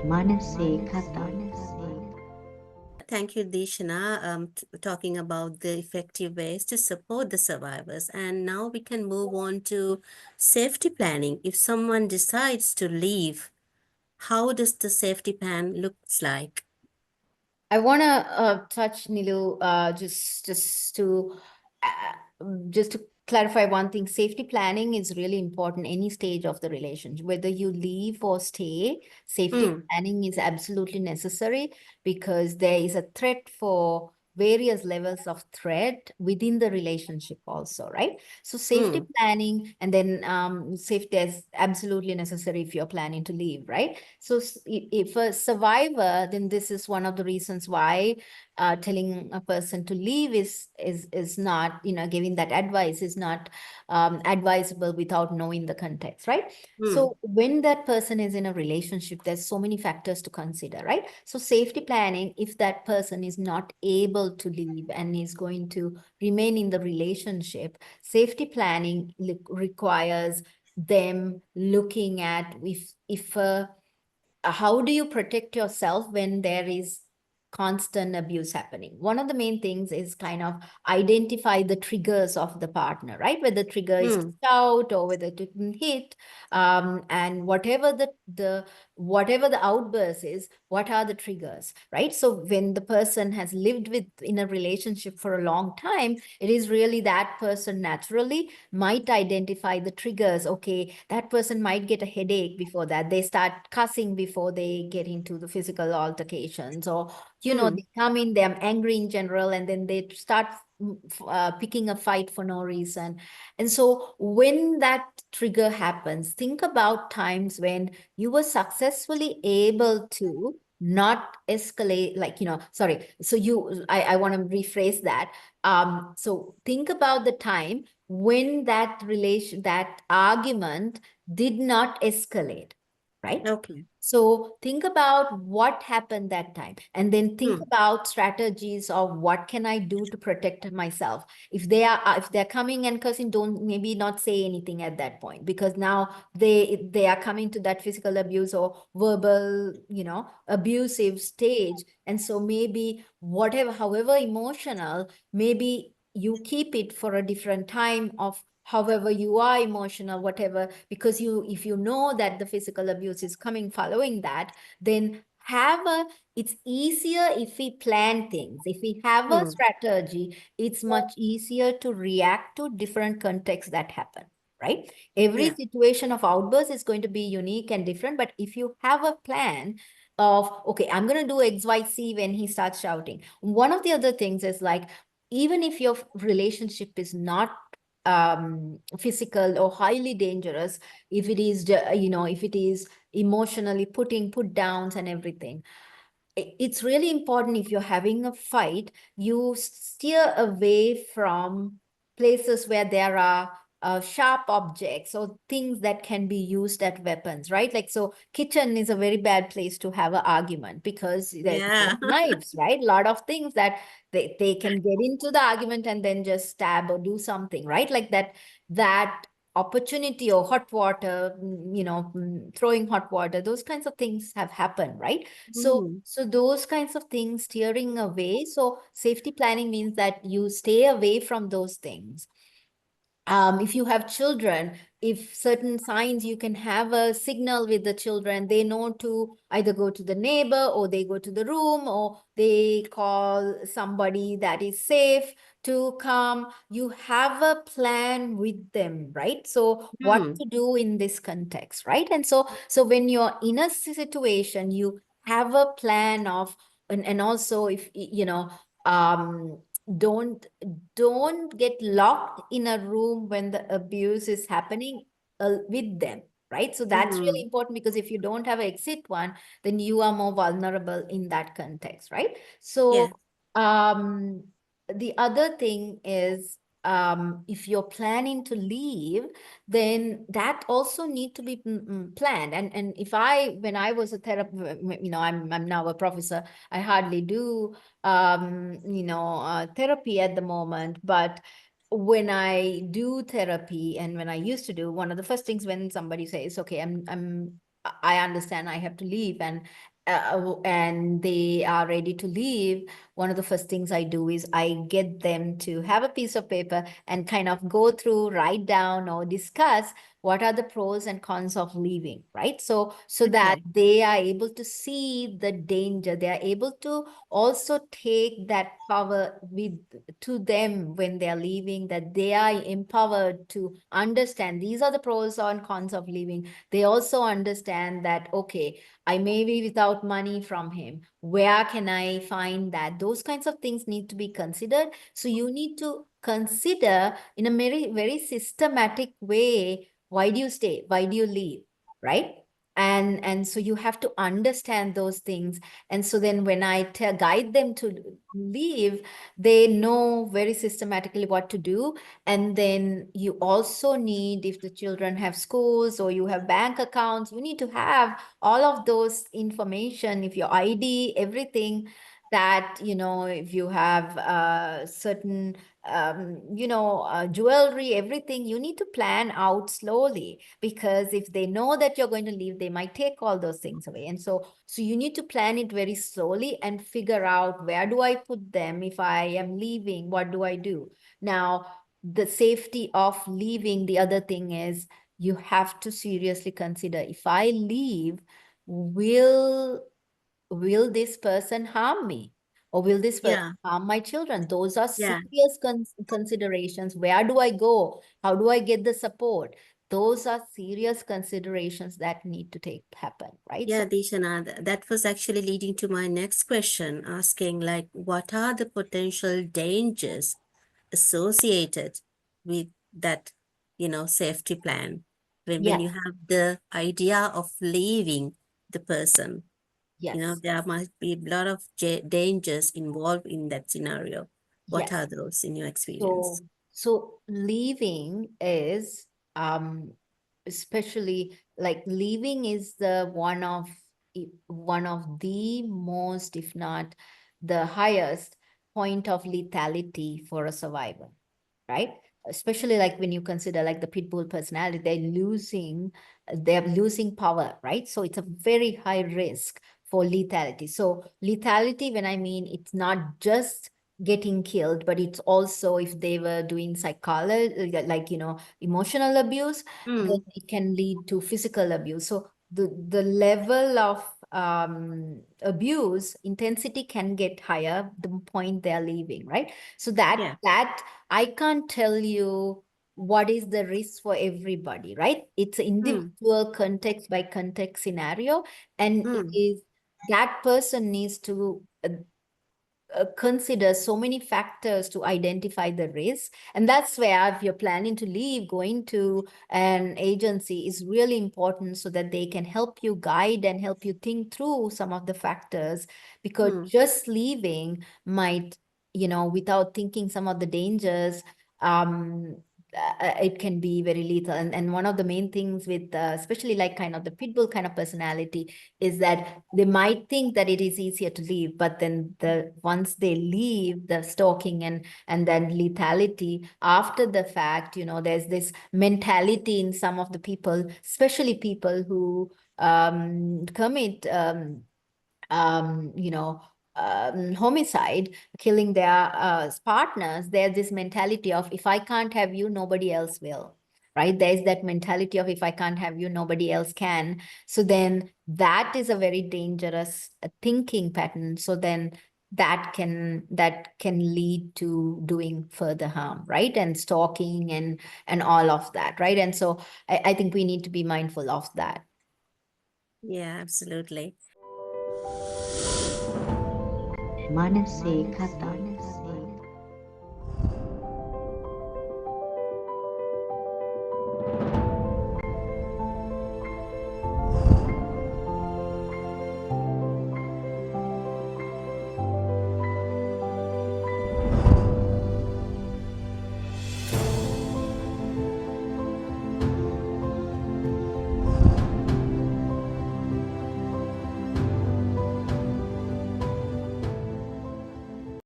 Manase Katha. Thank you, Dheeshana, talking about the effective ways to support the survivors. And now we can move on to safety planning. If someone decides to leave, how does the safety plan looks like? I want to touch Nilu just to clarify one thing. Safety planning is really important any stage of the relationship. Whether you leave or stay, safety Hmm. planning is absolutely necessary because there is a threat for various levels of threat within the relationship also, right? So safety Hmm. planning and then safety is absolutely necessary if you're planning to leave, right? So if a survivor, then this is one of the reasons why telling a person to leave is not, giving that advice is not advisable without knowing the context, right? Hmm. So when that person is in a relationship, there's so many factors to consider, right? So safety planning, if that person is not able to leave and is going to remain in the relationship, safety planning requires them looking at if how do you protect yourself when there is constant abuse happening. One of the main things is kind of identify the triggers of the partner, right? Whether the trigger is to Hmm. shout or whether to hit, and whatever the outburst is, what are the triggers, right? So when the person has lived with in a relationship for a long time, it is really that person naturally might identify the triggers. Okay, that person might get a headache before that. They start cussing before they get into the physical altercations, or Hmm. they come in, they're angry in general, and then they start picking a fight for no reason. And so when that trigger happens, think about times when you were successfully able to not escalate, like, sorry. So I want to rephrase that. So think about the time when that argument did not escalate, right? Okay. So think about what happened that time, and then think Hmm. about strategies of what can I do to protect myself. If they're coming and cursing, don't maybe not say anything at that point, because now they are coming to that physical abuse or verbal, abusive stage. And so maybe whatever, however emotional, maybe you keep it for a different time of however you are emotional, whatever, because if you know that the physical abuse is coming following that, then it's easier if we plan things. If we have a Hmm. strategy, it's much easier to react to different contexts that happen, right? Every Yeah. situation of outburst is going to be unique and different, but if you have a plan of, okay, I'm going to do XYZ when he starts shouting. One of the other things is like, even if your relationship is not physical or highly dangerous, if it is emotionally put downs and everything, it's really important. If you're having a fight, you steer away from places where there are sharp objects or things that can be used as weapons, right? Like, so kitchen is a very bad place to have an argument because there's a lot Yeah. of knives, right? A lot of things that they can get into the argument and then just stab or do something, right? Like that opportunity, or hot water, throwing hot water, those kinds of things have happened, right? Hmm. So those kinds of things, steering away. So safety planning means that you stay away from those things. If you have children, if certain signs, you can have a signal with the children, they know to either go to the neighbor, or they go to the room, or they call somebody that is safe to come. You have a plan with them, right? So what Hmm. to do in this context, right? And so when you're in a situation, you have a plan of, and also, if don't don't get locked in a room when the abuse is happening with them, right? So that's really Hmm. important, because if you don't have an exit one, then you are more vulnerable in that context, right? Yeah. So um the other thing is, if you're planning to leave, then that also need to be planned. And if when I was a therapist, I'm now a professor, I hardly do therapy at the moment. But when I do therapy, and when I used to do, one of the first things when somebody says, okay, I understand I have to leave, and they are ready to leave, one of the first things I do is I get them to have a piece of paper and kind of go through, write down, or discuss what are the pros and cons of leaving, right? So that Okay. they are able to see the danger. They are able to also take that power with to them when they are leaving, that they are empowered to understand these are the pros and cons of leaving. They also understand that, okay, I may be without money from him. Where can I find that? Those kinds of things need to be considered. So you need to consider in a very, very systematic way, why do you stay? Why do you leave? Right? And so you have to understand those things. And so then when I guide them to leave, they know very systematically what to do. And then you also need, if the children have schools or you have bank accounts, you need to have all of those information, if your ID, everything, that, if you have certain jewelry, everything, you need to plan out slowly, because if they know that you're going to leave, they might take all those things away. And so you need to plan it very slowly and figure out, where do I put them? If I am leaving, what do I do? Now, the safety of leaving, the other thing is, you have to seriously consider, if I leave, will will this person harm me, or will this person Yeah. harm my children? Those are Yeah. serious considerations. Where do I go? How do I get the support? Those are serious considerations that need to take happen, right? So Yeah, Dishana, that was actually leading to my next question, asking like, what are the potential dangers associated with that, safety plan when yes, you have the idea of leaving the person? yes, There must be a lot of dangers involved in that scenario. What are yes. those in your experience? So leaving is, um especially, like, leaving is the one of the most, if not the highest point of lethality for a survivor, right? Especially like when you consider like the pit bull personality, they're losing power, right? So it's a very high risk for lethality. So lethality, when I mean, it's not just getting killed, but it's also, if they were doing psychology, like, emotional abuse, then Mm, it can lead to physical abuse. So the level of abuse intensity can get higher the point they're leaving, right? So that yeah. that I can't tell you what is the risk for everybody, right? It's an Mm, individual context by context scenario, and it mm, is that person needs to consider so many factors to identify the risk. And that's where, if you're planning to leave, going to an agency is really important, so that they can help you guide and help you think through some of the factors. Because mm, just leaving might, without thinking some of the dangers, um, it can be very lethal. And one of the main things with, especially like kind of the pitbull kind of personality, is that they might think that it is easier to leave, but then once they leave, the stalking and then lethality after the fact, there's this mentality in some of the people, especially people who commit homicide, killing their partners. There's this mentality of, if I can't have you, nobody else will. Right? There's that mentality of, if I can't have you, nobody else can. So then that is a very dangerous thinking pattern. So then that can lead to doing further harm, right? And stalking and all of that, right? And so I think we need to be mindful of that. yeah, absolutely. Manase Katha.